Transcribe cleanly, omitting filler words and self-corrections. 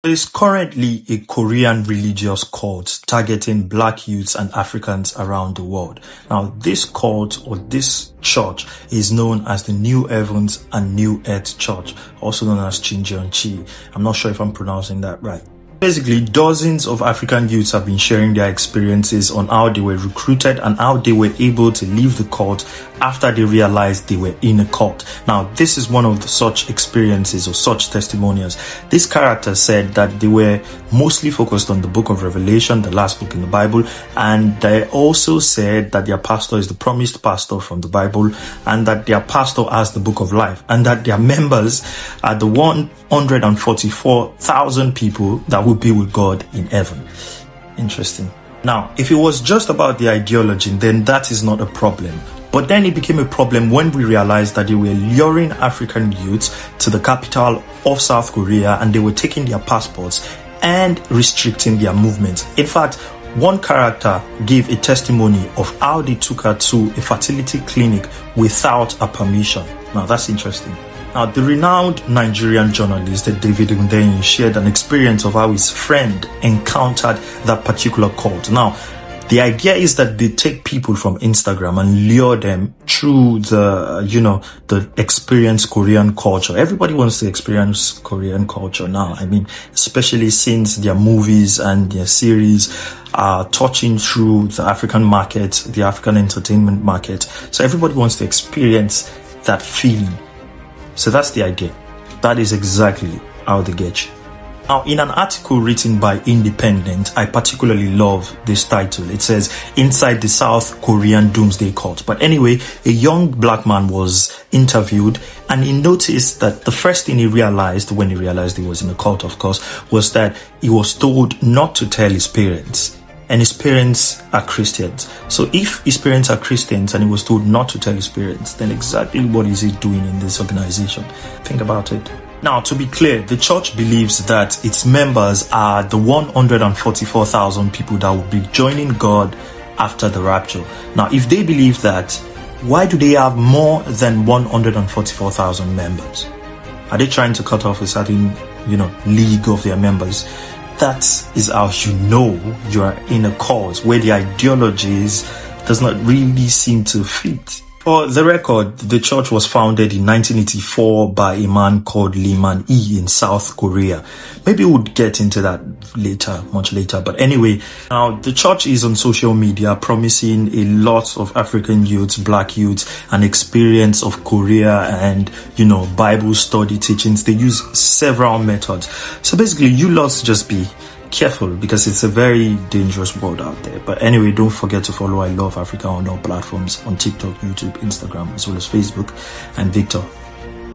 There is currently a Korean religious cult targeting Black youths and Africans around the world. Now, this cult or this church is known as the New Heavens and New Earth Church, also known as Chi. I'm not sure if I'm pronouncing that right. Basically, dozens of African youths have been sharing their experiences on how they were recruited and how they were able to leave the cult after they realized they were in a cult. Now, this is one of such experiences or such testimonials. This character said that they were mostly focused on the book of Revelation, the last book in the Bible, and they also said that their pastor is the promised pastor from the Bible, and that their pastor has the book of life, and that their members are the 144,000 people that will be with God in heaven. Interesting. Now, if it was just about the ideology, then that is not a problem. But then it became a problem when we realized that they were luring African youths to the capital of South Korea and they were taking their passports and restricting their movements. In fact, one character gave a testimony of how they took her to a fertility clinic without a permission. Now, that's interesting. Now, the renowned Nigerian journalist David Unveiling shared an experience of how his friend encountered that particular cult. Now, the idea is that they take people from Instagram and lure them through the experience Korean culture. Everybody wants to experience Korean culture now. I mean, especially since their movies and their series are touching through the African market, the African entertainment market. So everybody wants to experience that feeling. So that's the idea. That is exactly how they get you. Now, in an article written by Independent, I particularly love this title. It says, "Inside the South Korean Doomsday Cult." But anyway, a young black man was interviewed and he noticed that the first thing he realized when he realized he was in a cult, of course, was that he was told not to tell his parents. And his parents are Christians. So if his parents are Christians and he was told not to tell his parents, then exactly what is he doing in this organization? Think about it. Now, to be clear, the church believes that its members are the 144,000 people that will be joining God after the rapture. Now, if they believe that, why do they have more than 144,000 members? Are they trying to cut off a certain, league of their members? That is how you know you are in a cause where the ideologies does not really seem to fit. For the record, the church was founded in 1984 by a man called Lee Man-hee in South Korea. Maybe we'll get into that later, much later. But anyway, now the church is on social media promising a lot of African youths, black youths, an experience of Korea and, Bible study teachings. They use several methods. So basically, you lots just be careful because it's a very dangerous world out there. But anyway, don't forget to follow I Love Africa on all platforms, on TikTok, YouTube, Instagram, as well as Facebook. And Victor,